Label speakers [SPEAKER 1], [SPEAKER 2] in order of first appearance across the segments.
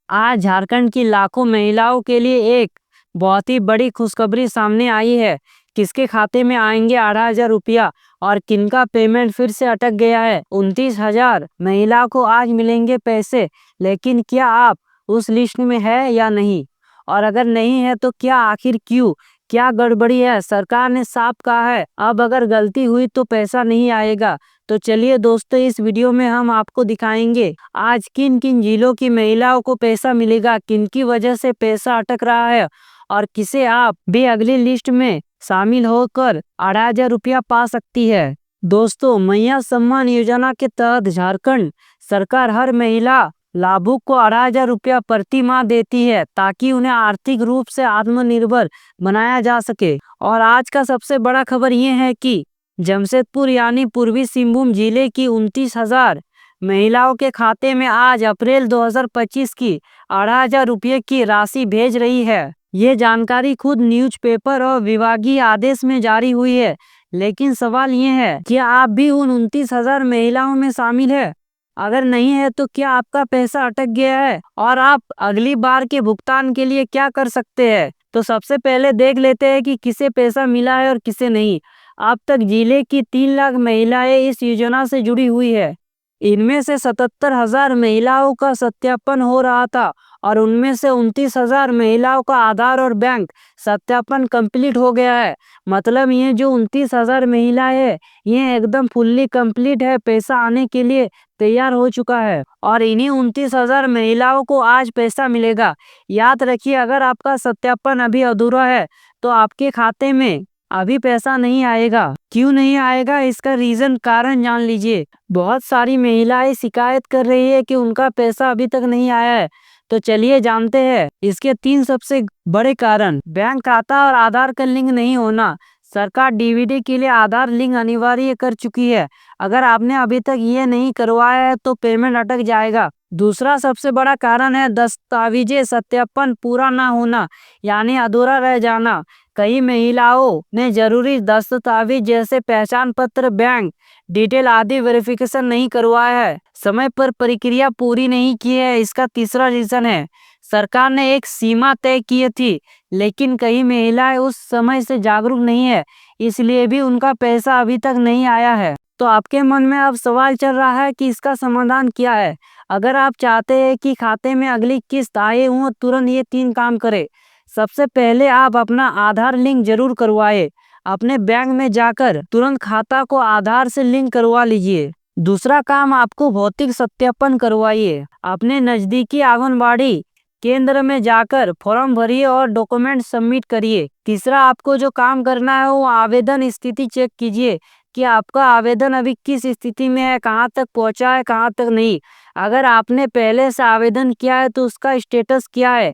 [SPEAKER 1] आज झारखंड की लाखों महिलाओं के लिए एक बहुत ही बड़ी खुशखबरी सामने आई है। किसके खाते में आएंगे 18,000 रुपया और किनका पेमेंट फिर से अटक गया है। 29,000 महिलाओं को आज मिलेंगे पैसे, लेकिन क्या आप उस लिस्ट में है या नहीं, और अगर नहीं है तो क्या, आखिर क्यों, क्या गड़बड़ी है। सरकार ने साफ कहा है अब अगर गलती हुई तो पैसा नहीं आएगा। तो चलिए दोस्तों, इस वीडियो में हम आपको दिखाएंगे आज किन किन जिलों की महिलाओं को पैसा मिलेगा, किन की वजह से पैसा अटक रहा है, और किसे आप भी अगली लिस्ट में शामिल होकर 18,000 रुपया पा सकती है। दोस्तों, मैया सम्मान योजना के तहत झारखंड सरकार हर महिला लाभुक को 18,000 रुपया प्रति माह देती है, ताकि उन्हें आर्थिक रूप से आत्मनिर्भर बनाया जा सके। और आज का सबसे बड़ा खबर ये है कि जमशेदपुर यानी पूर्वी सिंहभूम जिले की 29,000 महिलाओं के खाते में आज अप्रैल 2025 की 18,000 रुपये की राशि भेज रही है। ये जानकारी खुद न्यूज़पेपर और विभागीय आदेश में जारी हुई है। लेकिन सवाल ये है, क्या आप भी उन 29,000 महिलाओं में शामिल है? अगर नहीं है तो क्या आपका पैसा अटक गया है और आप अगली बार के भुगतान के लिए क्या कर सकते हैं? तो सबसे पहले देख लेते हैं कि किसे पैसा मिला है और किसे नहीं। अब तक जिले की 3 लाख महिलाएं इस योजना से जुड़ी हुई है। इनमें से 77,000 महिलाओं का सत्यापन हो रहा था और उनमें से 29,000 महिलाओं का आधार और बैंक सत्यापन कंप्लीट हो गया है। मतलब ये जो 29,000 महिलाएं है, ये एकदम फुल्ली कंप्लीट है, पैसा आने के लिए तैयार हो चुका है। और इन्हीं 29,000 महिलाओं को आज पैसा मिलेगा। याद रखिए, अगर आपका सत्यापन अभी अधूरा है तो आपके खाते में अभी पैसा नहीं आएगा। क्यों नहीं आएगा, इसका रीजन, कारण जान लीजिए। बहुत सारी महिलाएं शिकायत कर रही है कि उनका पैसा अभी तक नहीं आया है। तो चलिए जानते हैं इसके 3 सबसे बड़े कारण। बैंक खाता और आधार का लिंक नहीं होना। सरकार डीबीटी के लिए आधार लिंक अनिवार्य कर चुकी है। अगर आपने अभी तक ये नहीं करवाया है तो पेमेंट अटक जाएगा। दूसरा सबसे बड़ा कारण है दस्तावेजी सत्यापन पूरा ना होना, यानी अधूरा रह जाना। कई महिलाओं ने जरूरी दस्तावेज जैसे पहचान पत्र, बैंक डिटेल आदि वेरिफिकेशन नहीं करवाया है, समय पर प्रक्रिया पूरी नहीं की है। इसका तीसरा रीजन है, सरकार ने एक सीमा तय की थी, लेकिन कई महिलाएं उस समय से जागरूक नहीं है, इसलिए भी उनका पैसा अभी तक नहीं आया है। तो आपके मन में अब सवाल चल रहा है कि इसका समाधान क्या है। अगर आप चाहते हैं कि खाते में अगली किस्त आए हो, तुरंत ये 3 काम करें। सबसे पहले आप अपना आधार लिंक जरूर करवाए। अपने बैंक में जाकर तुरंत खाता को आधार से लिंक करवा लीजिए। दूसरा काम, आपको भौतिक सत्यापन करवाइए। अपने नजदीकी आंगनबाड़ी केंद्र में जाकर फॉर्म भरिए और डॉक्यूमेंट सबमिट करिए। तीसरा, आपको जो काम करना है वो आवेदन स्थिति चेक कीजिए कि आपका आवेदन अभी किस स्थिति में है, कहाँ तक पहुँचा है, कहाँ तक नहीं। अगर आपने पहले से आवेदन किया है तो उसका स्टेटस क्या है,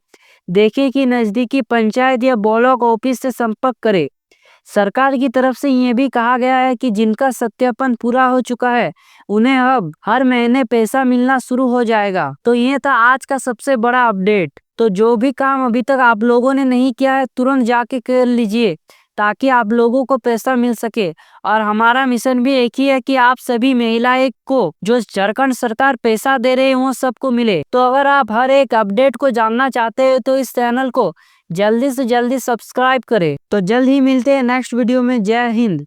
[SPEAKER 1] देखिए कि नज़दीकी पंचायत या ब्लॉक ऑफिस से संपर्क करें। सरकार की तरफ से ये भी कहा गया है कि जिनका सत्यापन पूरा हो चुका है उन्हें अब हर महीने पैसा मिलना शुरू हो जाएगा। तो ये था आज का सबसे बड़ा अपडेट। तो जो भी काम अभी तक आप लोगों ने नहीं किया है, तुरंत जाके कर लीजिए, ताकि आप लोगों को पैसा मिल सके। और हमारा मिशन भी एक ही है कि आप सभी महिलाएं को जो झारखंड सरकार पैसा दे रहे हैं वो सबको मिले। तो अगर आप हर एक अपडेट को जानना चाहते हो तो इस चैनल को जल्दी से जल्दी सब्सक्राइब करें। तो जल्द ही मिलते हैं नेक्स्ट वीडियो में। जय हिंद।